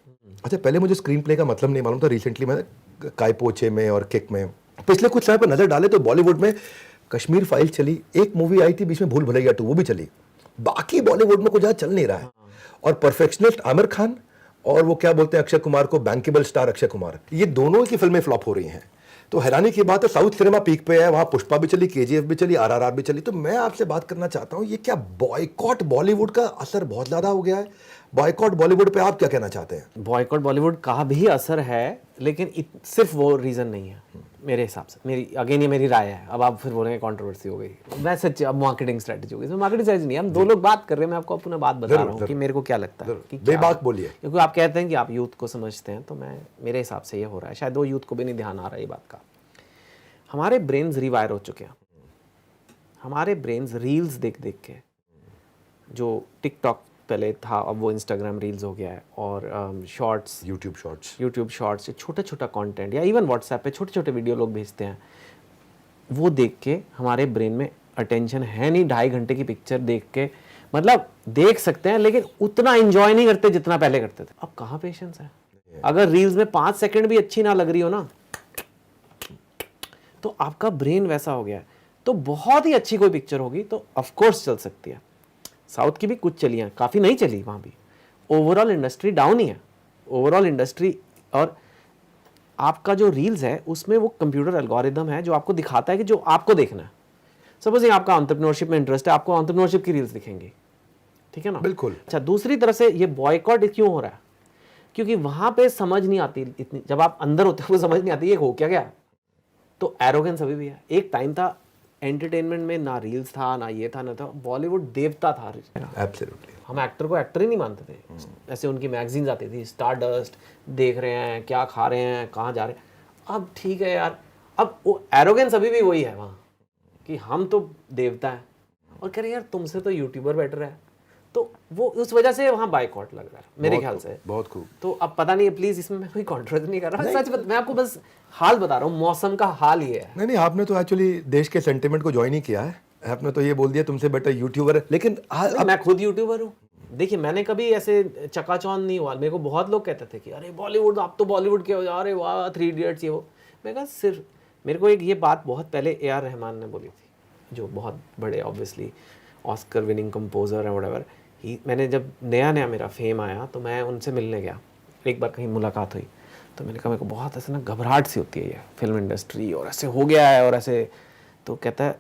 अच्छा, पहले मुझे स्क्रीन प्ले का मतलब नहीं मालूम था। रिसेंटली मैंने काय पोछे में और किक में पिछले कुछ समय पर नजर डाले तो बॉलीवुड में कश्मीर फाइल चली, एक मूवी आई थी बीच में भूल भुलैया 2, वो भी चली। बाकी बॉलीवुड में कुछ ज़्यादा चल नहीं रहा है। और परफेक्शनिस्ट आमिर खान और वो क्या बोलते हैं अक्षय कुमार को, बैंकेबल स्टार अक्षय कुमार, ये दोनों की फिल्में फ्लॉप हो रही हैं। तो हैरानी की बात है, साउथ सिनेमा पीक पे है, वहाँ पुष्पा भी चली, KGF भी चली, RRR भी चली। तो मैं आपसे बात करना चाहता हूँ, ये क्या बॉयकॉट बॉलीवुड का असर बहुत ज़्यादा हो गया है? बॉयकॉट बॉलीवुड पे आप क्या कहना चाहते हैं? बॉयकॉट बॉलीवुड का भी असर है, लेकिन सिर्फ वो रीज़न नहीं है मेरे हिसाब से। ये मेरी राय है। अब आप फिर बोलेंगे कंट्रोवर्सी हो गई, वैसे अब मार्केटिंग स्ट्रेटजी हो गई। मार्केटिंग स्ट्रेटजी नहीं, हम 2 लोग बात कर रहे हैं, मैं आपको अपना बात बता रहा हूँ कि मेरे को क्या लगता है कि बेबाक बोलिए। क्योंकि आप कहते हैं कि आप यूथ को समझते हैं, तो मेरे हिसाब से ये हो रहा है। शायद वो यूथ को भी नहीं ध्यान आ रहा है ये बात का। हमारे ब्रेन्स रिवायर हो चुके हैं। हमारे ब्रेन्स रील्स देख देख के, जो टिकटॉक पहले था अब वो इंस्टाग्राम रील्स हो गया है, और शॉर्ट्स, यूट्यूब शॉर्ट्स, छोटा छोटा कंटेंट, या इवन व्हाट्सएप पे छोटे छोटे वीडियो लोग भेजते हैं, वो देख के हमारे ब्रेन में अटेंशन है नहीं। 2.5 घंटे की पिक्चर देख के, मतलब देख सकते हैं लेकिन उतना एंजॉय नहीं करते जितना पहले करते थे। अब कहाँ पेशेंस है? अगर रील्स में 5 सेकंड भी अच्छी ना लग रही हो ना, तो आपका ब्रेन वैसा हो गया है। तो बहुत ही अच्छी कोई पिक्चर होगी तो ऑफकोर्स चल सकती है। साउथ की भी कुछ चली हैं, काफ़ी नहीं चली वहाँ भी। ओवरऑल इंडस्ट्री डाउन ही है, ओवरऑल इंडस्ट्री। और आपका जो रील्स है उसमें वो कंप्यूटर एल्गोरिदम है जो आपको दिखाता है कि जो आपको देखना है। सपोज आपका एंटरप्रेन्योरशिप में इंटरेस्ट है, आपको एंटरप्रेन्योरशिप की रील्स दिखेंगी, ठीक है ना? बिल्कुल। अच्छा, दूसरी तरफ से ये बॉयकॉट क्यों हो रहा है? क्योंकि वहां पे समझ नहीं आती इतनी, जब आप अंदर होते हो वो समझ नहीं आती ये हो क्या गया। तो एरोगेंस अभी भी है। एक टाइम था एंटरटेनमेंट में ना रील्स था ना ये था ना था, बॉलीवुड देवता था। एब्सोल्युटली। हम एक्टर को एक्टर ही नहीं मानते थे। ऐसे उनकी मैगजीन्स आती थी, स्टारडस्ट, देख रहे हैं क्या खा रहे हैं कहाँ जा रहे हैं। अब ठीक है यार, अब वो एरोगेंस अभी भी वही है वहाँ कि हम तो देवता हैं और कह रहे यार तुमसे तो यूट्यूबर बेटर है। तो वो उस वजह से वहाँ बाइकआउट लग रहा है मेरे ख्याल से। बहुत खूब। तो अब पता नहीं है, प्लीज इसमें मैं कोई कॉन्ट्रोवर्सी नहीं कर रहा, मैं आपको बस हाल बता रहा हूँ, मौसम का हाल ये है। नहीं, आपने तो एक्चुअली देश के सेंटिमेंट को ज्वाइन ही किया है। आपने तो ये बोल दिया तुमसे बेटर यूट्यूबर है, लेकिन मैं खुद यूट्यूबर हूँ। देखिए मैंने कभी ऐसे चकाचौंध नहीं हुआ। मेरे को बहुत लोग कहते थे कि अरे बॉलीवुड, आप तो बॉलीवुड के हो जा रहे, वाह 3 इडियट्स ये वो। मैं कहा सिर्फ मेरे को एक ये बात बहुत पहले AR रहमान ने बोली थी, जो बहुत बड़े ऑब्वियसली ऑस्कर विनिंग कंपोजर है व्हाटएवर। मैंने जब नया मेरा फेम आया तो मैं उनसे मिलने गया, एक बार कहीं मुलाकात हुई तो मैंने कहा मेरे को बहुत ऐसे ना घबराहट सी होती है ये फिल्म इंडस्ट्री और ऐसे हो गया है और ऐसे। तो कहता है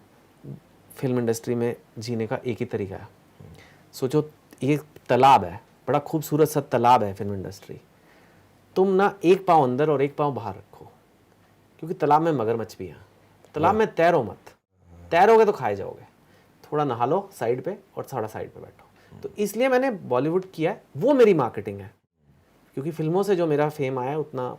फिल्म इंडस्ट्री में जीने का एक ही तरीका है। सोचो ये तालाब है, बड़ा खूबसूरत सा तालाब है फिल्म इंडस्ट्री। तुम ना एक पाँव अंदर और एक पाँव बाहर रखो, क्योंकि तालाब में मगरमच्छ भी है। तालाब में तैरो मत, तैरोगे तो खाए जाओगे। थोड़ा नहा लो साइड पे और थोड़ा साइड पे बैठो। तो इसलिए मैंने बॉलीवुड किया है, वो मेरी मार्केटिंग है, क्योंकि फिल्मों से जो मेरा फेम आया उतना।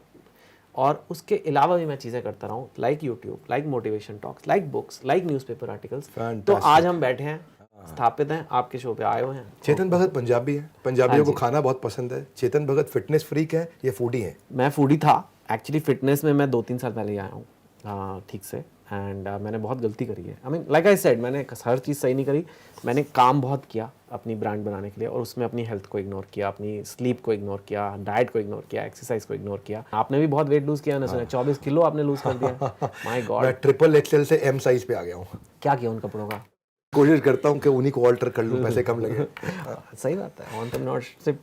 और उसके अलावा भी मैं चीज़ें करता रहा हूँ, like YouTube, like motivation talks, like books, like newspaper articles. तो आज हम बैठे हैं, स्थापित हैं, आपके शो पे आए हुए हैं। चेतन भगत पंजाबी है, पंजाबियों को खाना बहुत पसंद है। चेतन भगत फिटनेस फ्रीक है या फूडी है? मैं फूडी था एक्चुअली। फिटनेस में मैं 2-3 साल पहले ही आया हूँ ठीक से। एंड मैंने बहुत गलती करी है। I mean like I said, मैंने हर चीज़ सही नहीं करी। मैंने काम बहुत किया अपनी ब्रांड बनाने के लिए और उसमें अपनी हेल्थ को इग्नोर किया, अपनी स्लीप को इग्नोर किया, डाइट को इग्नोर किया, एक्सरसाइज को इग्नोर किया। आपने भी बहुत वेट लूज़ किया, मैंने सुना 24 किलो आपने लूज़ कर दिया। My God. मैं XXL से M साइज पे आ गया हूँ। क्या किया उन कपड़ों का? कोशिश करता हूँ कि उन्हीं को ऑल्टर कर लूँ, पैसे कम लगे। सही बात है, एंटरप्रेन्योरशिप।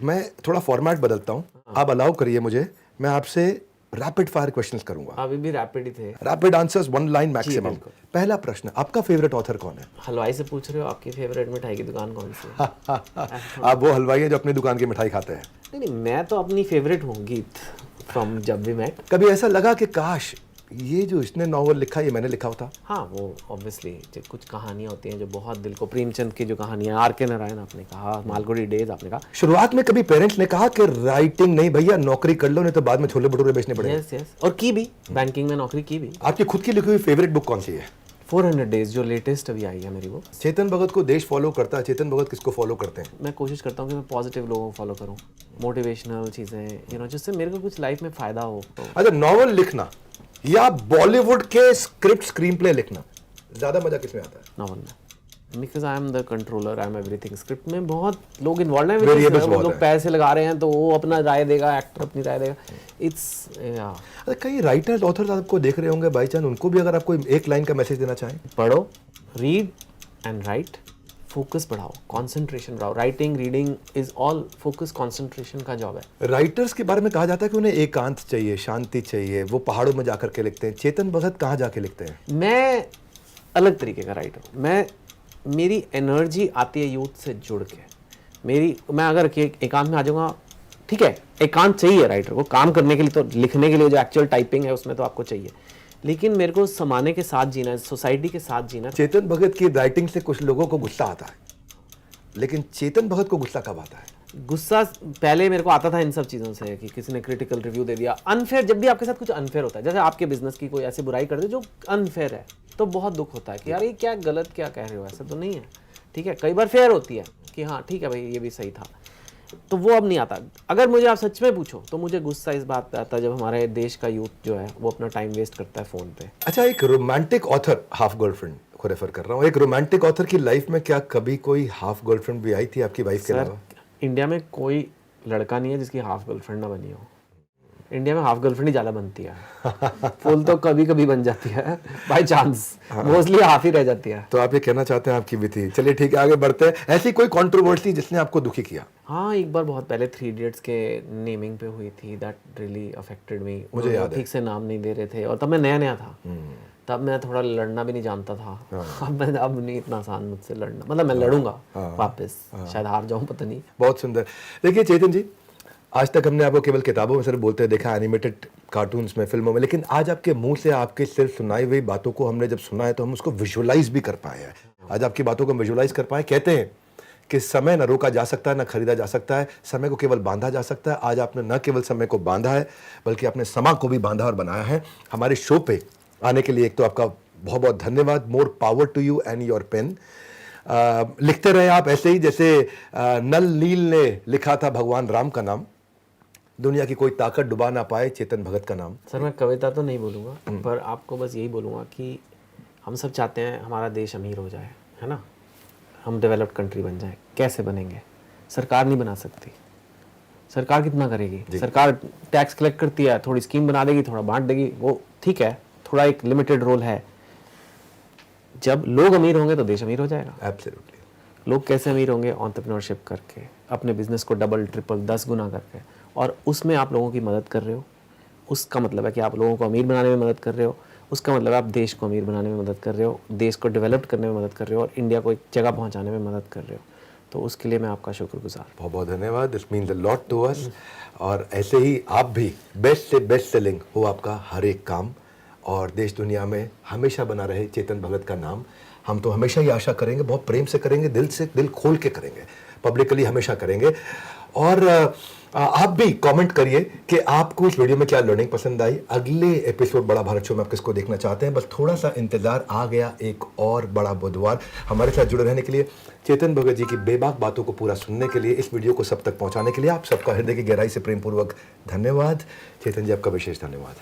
मैं थोड़ा फॉर्मेट बदलता हूँ, आप अलाउ करिए मुझे। मैं आपसे रैपिड फायर क्वेश्चंस करूंगा। अभी भी रैपिड ही थे। Rapid answers, 1 line maximum. पहला प्रश्न, आपका फेवरेट ऑथर कौन है? हलवाई से पूछ रहे हो, आपकी फेवरेट मिठाई की दुकान कौन सी है? आप वो हलवाई है जो अपनी दुकान की मिठाई खाते हैं? नहीं, मैं तो अपनी फेवरेट हूँ, गीत फ्रॉम जब वी मेट। कभी ऐसा लगा कि काश ये जो इसने नॉवल लिखा ये मैंने लिखा होता? हाँ, वो ऑब्वियसली कुछ कहानियाँ होती हैं जो बहुत दिल को, प्रेमचंद की जो कहानियाँ, R.K. नारायण आपने कहा, मालगुडी डेज आपने कहा। शुरुआत में कभी पेरेंट्स ने कहा कि राइटिंग नहीं भैया, नौकरी कर लो, नहीं तो बाद में छोले भटूरे बेचने पड़ेंगे? यस, और की भी, बैंकिंग में नौकरी की भी। आपकी खुद की लिखी हुई फेवरेट बुक कौन सी है? 400 डेज, जो लेटेस्ट अभी आई है मेरी वो। चेतन भगत को देश फॉलो करता है, चेतन भगत किसको फॉलो करते हैं? मैं कोशिश करता हूँ कि मैं पॉजिटिव लोगों को फॉलो करूँ, मोटिवेशनल चीज़ें, जिससे मेरे को कुछ लाइफ में फ़ायदा हो। अच्छा, नॉवल लिखना या बॉलीवुड के स्क्रिप्ट स्क्रीन प्ले लिखना, ज्यादा मजा किसमें आता है? नॉवल में, because I am the controller, I am everything. Script में बहुत लोग इन्वॉल्व हैं, लोग पैसे लगा रहे हैं तो वो अपना राय देगा, एक्टर अपनी राय देगा। इट्स कई राइटर्स ऑथर्स आपको देख रहे होंगे बाई चांस, उनको भी अगर आप कोई एक लाइन का मैसेज देना चाहें? पढ़ो, रीड एंड राइट, फोकस बढ़ाओ, कंसंट्रेशन बढ़ाओ। Writing, reading is all focus, concentration का जॉब है। राइटर्स के बारे में कहा जाता है कि उन्हें एकांत चाहिए, शांति चाहिए, वो पहाड़ों में जाकर के लिखते हैं। चेतन भगत कहाँ जाके लिखते हैं? मैं अलग तरीके का राइटर हूँ। मेरी एनर्जी आती है यूथ से जुड़ के। मैं अगर एकांत में आ जाऊँगा, ठीक है, एकांत चाहिए राइटर को काम करने के लिए, तो लिखने के लिए जो एक्चुअल टाइपिंग है उसमें तो आपको चाहिए, लेकिन मेरे को समाने के साथ जीना है, सोसाइटी के साथ जीना। चेतन भगत की राइटिंग से कुछ लोगों को गुस्सा आता है, लेकिन चेतन भगत को गुस्सा कब आता है? गुस्सा पहले मेरे को आता था इन सब चीज़ों से, कि किसी ने क्रिटिकल रिव्यू दे दिया, अनफेयर। जब भी आपके साथ कुछ अनफेयर होता है, जैसे आपके बिजनेस की कोई ऐसी बुराई कर दे जो अनफेयर है, तो बहुत दुख होता है कि यार ये क्या गलत क्या कह रहे हो, ऐसा तो नहीं है। ठीक है, कई बार फेयर होती है कि हाँ ठीक है भाई ये भी सही था, तो वो अब नहीं आता। अगर मुझे आप सच में पूछो तो मुझे गुस्सा इस बात पे आता है जब हमारे देश का यूथ जो है वो अपना टाइम वेस्ट करता है फ़ोन पे। अच्छा, एक रोमांटिक ऑथर, हाफ गर्लफ्रेंड को रेफर कर रहा हूँ, एक रोमांटिक ऑथर की लाइफ में क्या कभी कोई हाफ गर्लफ्रेंड भी आई थी आपकी वाइफ के अलावा? इंडिया में कोई लड़का नहीं है जिसकी हाफ गर्लफ्रेंड ना बनी हो। इंडिया में हाफ गर्लफ्रेंड ही ज़्यादा बनती है, फुल तो कभी कभी बन जाती है बाय चांस, मोस्टली हाफ ही रह जाती है। तो आप ये कहना चाहते हैं आपकी भी थी? चलिए ठीक है, आगे बढ़ते हैं। ऐसी कोई कंट्रोवर्सी जिसने आपको दुखी किया? हाँ, एक बार बहुत पहले 3 इडियट्स के नेमिंग पे हुई थी, दैट रियली अफेक्टेड मी। मुझे याद है, ठीक से नाम नहीं दे रहे थे और तब मैं नया था, तब मैं थोड़ा लड़ना भी नहीं जानता था। अब नहीं इतना आसान मुझसे लड़ना, मतलब मैं लड़ूंगा वापस, शायद हार जाऊं, पता नहीं। बहुत सुंदर। देखिए चेतन जी, आज तक हमने आपको केवल किताबों में सिर्फ बोलते देखा, एनिमेटेड कार्टून्स में, फिल्मों में, लेकिन आज आपके मुंह से आपके सिर्फ सुनाई हुई बातों को हमने जब सुना है तो हम उसको विजुअलाइज भी कर पाए हैं। आज आपकी बातों को हम विजुअलाइज कर पाए। कहते हैं कि समय न रोका जा सकता है, न खरीदा जा सकता है, समय को केवल बांधा जा सकता है। आज आपने न केवल समय को बांधा है, बल्कि आपने समा को भी बांधा और बनाया है। हमारे शो पे आने के लिए एक तो आपका बहुत बहुत धन्यवाद। More power to you and your pen. लिखते रहे आप ऐसे ही, जैसे नल नील ने लिखा था भगवान राम का नाम, दुनिया की कोई ताकत डुबा ना पाए चेतन भगत का नाम। सर मैं कविता तो नहीं बोलूँगा, पर आपको बस यही बोलूँगा कि हम सब चाहते हैं हमारा देश अमीर हो जाए, है ना, हम डेवलप्ड कंट्री बन जाए। कैसे बनेंगे? सरकार नहीं बना सकती। सरकार कितना करेगी? सरकार टैक्स कलेक्ट करती है, थोड़ी स्कीम बना देगी, थोड़ा बांट देगी, वो ठीक है, थोड़ा एक लिमिटेड रोल है। जब लोग अमीर होंगे तो देश अमीर हो जाएगा। एब्सोल्युटली। लोग कैसे अमीर होंगे? एंटरप्रेन्योरशिप करके, अपने बिजनेस को डबल ट्रिपल 10 गुना करके, और उसमें आप लोगों की मदद कर रहे हो। उसका मतलब है कि आप लोगों को अमीर बनाने में मदद कर रहे हो। उसका मतलब है आप देश को अमीर बनाने में मदद कर रहे हो, देश को डेवलप करने में मदद कर रहे हो, और इंडिया को एक जगह पहुंचाने में मदद कर रहे हो। तो उसके लिए मैं आपका शुक्रगुजार। बहुत बहुत धन्यवाद। This means a lot to us. और ऐसे ही आप भी बेस्ट से बेस्ट सेलिंग हो आपका हर एक काम, और देश दुनिया में हमेशा बना रहे चेतन भगत का नाम। हम तो हमेशा ही आशा करेंगे, बहुत प्रेम से करेंगे, दिल से, दिल खोल के करेंगे, पब्लिकली हमेशा करेंगे। और आप भी कमेंट करिए कि आपको इस वीडियो में क्या लर्निंग पसंद आई। अगले एपिसोड बड़ा भारत शो में आप किसको देखना चाहते हैं, बस थोड़ा सा इंतजार। आ गया एक और बड़ा बुधवार। हमारे साथ जुड़े रहने के लिए, चेतन भगत जी की बेबाक बातों को पूरा सुनने के लिए, इस वीडियो को सब तक पहुंचाने के लिए आप सबका हृदय की गहराई से प्रेम पूर्वक धन्यवाद। चेतन जी, आपका विशेष धन्यवाद।